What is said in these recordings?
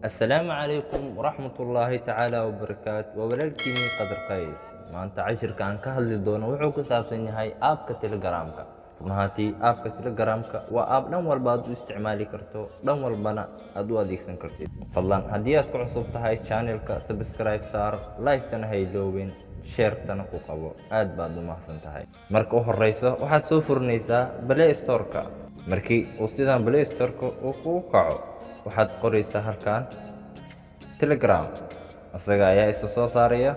السلام عليكم ورحمة الله تعالى وبركاته وبلالكيني قدر قيس ما أنت عشر كان كهل دون وحوك سابسني هاي آبك تلقرامك runaatii aabka telegramka waa aab dhan walba aad u isticmaali karto dhan walbana aad u adeegsan kartid fadlan haddii aad ku cusub tahay channelka subscribe saar like-tana ha iloobin share-tana ku qabo aad baad u mahadsan tahay marka u horeyso waxaad soo furinaysaa Play Store-ka markii uu sidaan Play Store-ka uu ku kaco waxaad qoraysaa halkan Telegram asaga ayaa isu soo saaraya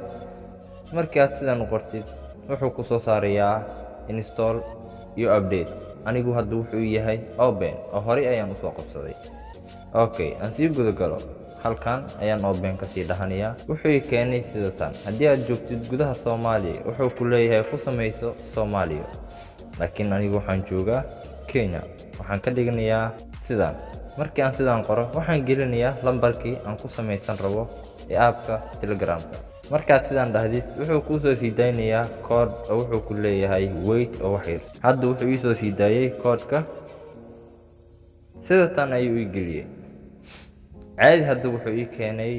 markii aad sidaan u qortid wuxuu ku soo saarayaa install iyo update anigu hadda wuxuu yahay open oo hore ayaan u soo qabsaday okay aan sii guda galo halkan ayaan open ka sii dhahanayaa wuxuu keenay sida tan haddii aad joogtid gudaha Soomaaliya wuxuu ku leeyahay ku sameeyso Soomaaliya laakiin anigu waxaan joogaa Kenya waxaan ka dhiganayaa sidaan markii aan sidaan qoro waxaan gelinayaa lambarkii aan ku sameeysan rabo ee aabka Telegramka markaad sidaan dhahdid wuxuu ku soo siidaynayaa code oo wuxuu ku leeyahay wait oo wax yar hadda wuxuu ii soo siidayay code-ka sida tan ayuu ii geliyay caadi hadda wuxuu ii keenay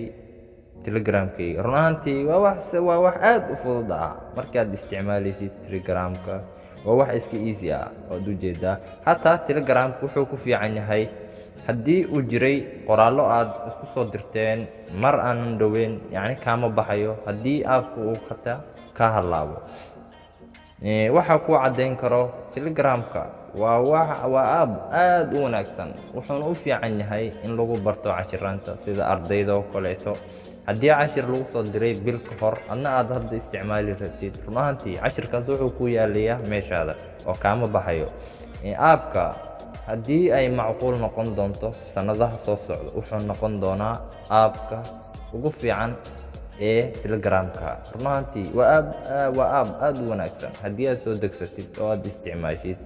Telegramkayga run ahaantii waa wax aad u fudud markaad isticmaalaysid Telegramka waa wax iska easy oo u jeedaa hatta Telegramku wuxuu ku fiican yahay haddii uu jiray qoraallo aad isku soo dirteen mar aan dhaweyn yani kaama baxayo haddii aabku uu ka halaabo waxa ku cadeyn karo Telegramka waa aab aad u wanaagsan wuxuuna u fiican yahay in lagu barto cashiraanta sida ardayda oo kaleeto haddii cashir lagu soo diray bil ka hor adna aad hadda isticmaali rabtid run ahaantii cashirkaas wuxuu ku yaalayaa meeshaada oo kaama baxayo aabka haddii ay macquul noqon doonto sanadaha soo socda wuxuu noqon doonaa aabka ugu fiican ee Telegramka run ahaantii waa aab aad u wanaagsan haddii aad soo degsatid oo aad isticmaashid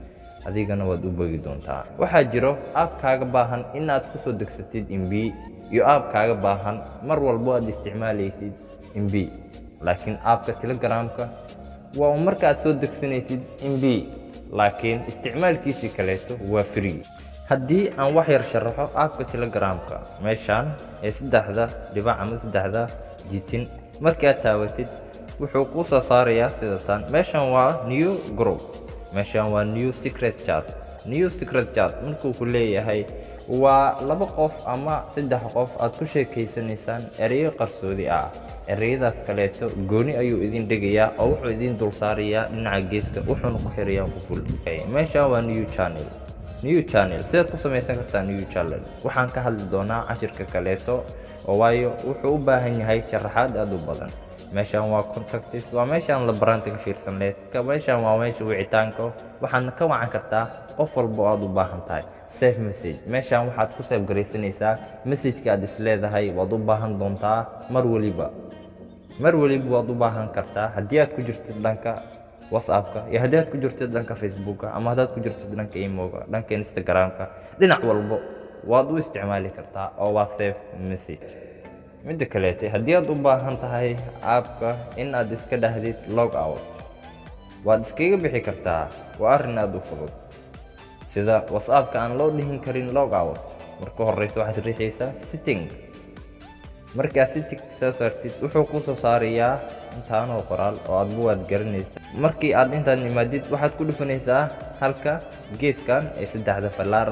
adigana waad u bogi doontaa waxaa jiro aab kaaga baahan inaad ku soo degsatid MB iyo aab kaaga baahan mar walba aad isticmaalaysid MB laakiin aabka Telegramka waa markaad soo degsanaysid MB laakiin isticmaalkiisa kaleeto waa free haddii aan wax yar sharaxo aabka Telegramka meeshan ee saddexda dhibac ama saddexda jitin markii aad taawatid wuxuu ku soo saarayaa sida tan meeshan waa new group meeshan waa new secret chat markuu ku leeyahay waa laba qof ama saddex qof aad ku sheekaysanaysaan erayo qarsoodi ereyadaas kaleeto gooni ayuu idin dhigayaa oo wuxuu idin dul saarayaa dhinaca geeska wuxuuna ku xirayaa quful meeshan waa new channel sidaad ku samaysan kartaa new channel waxaan ka hadli doonaa cashirka kaleeto oo waayo wuxuu u baahan yahay sharaxaad aad u badan meeshan waa contacts waa meeshan la baranta ka fiirsan leed meeshan waa meesha wicitaanka waxaad ka wacan kartaa qof walba oo aad u baahan tahay save message meeshan waxaad ku save garaysanaysaa message-ka aad isleedahay waad u baahan doontaa mar waliba waad u baahan kartaa haddii aad ku jirtid dhanka WhatsApp-ka iyo haddii aad ku jirtid dhanka Facebook-ka ama haddii aad ku jirtid dhanka email-ka dhanka Instagram-ka dhinac walba waad u isticmaali kartaa oo waa save message midda kale haddii aad u baahan tahay aabka in aad iska dhahdid log out waad iskaga bixi kartaa waa arrin aad u fudud sida WhatsApp-ka aan loo dhihin karin log out marka horeyso waxaad riixaysaa setting marka setting soo saartid wuxuu ku soo saarayaa intaan oo qoraal oo aad buwaad garanaysaa markii aad intaan imaadid waxaad ku dhufanaysaa halka geeskan ee saddexda falaar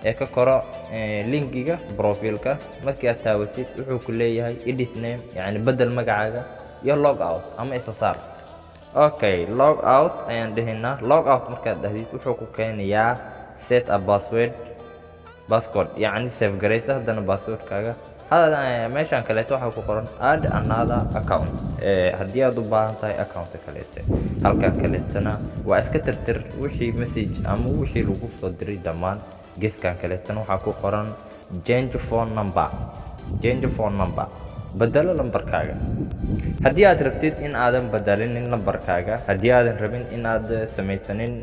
ee ka koro linkiga profile-ka markii aad taawatid wuxuu ku leeyahay edit name yani bedel magacaaga iyo log out ama isa saar okay log out ayaan dhahaynaa log out markaad dhahdid wuxuu ku keenayaa set a password yani save garaysa haddana password-kaaga meeshan kaleeto waxaa ku qoran add another account haddii aad u baahan tahay account kaleeto halkan kaleetana waa iska tirtir wixii message ama wixii lagu soo diray dhammaan geeskan kaleetana waxaa ku qoran change phone number bedelo lambarkaaga haddii aad rabtid in aadan bedelinin lambarkaaga haddii aadan rabin in aad samaysanin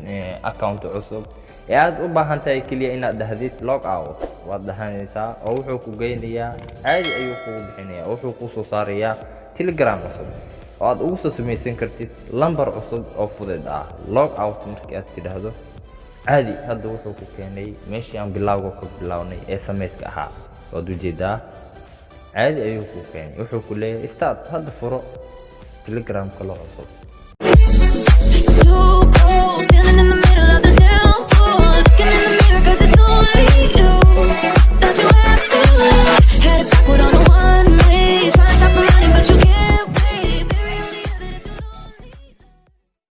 account cusub ee aad u baahan tahay kaliya inaad dhahdid log out waad dhahanaysaa oo wuxuu ku geynayaa caadi ayuu kugu bixinayaa wuxuu ku soo saarayaa Telegram cusub oo aad ugu soo samaysan kartid lambar cusub oo fudud log out markii aad tidhaahdo caadi hadda wuxuu ku keenay meeshii aan bilowga ku bilownay ee samayska ahaa waad u jeedaa caadi ayuu ku keenay wuxuu ku leeyahay start hadda furo telegramka loo cusub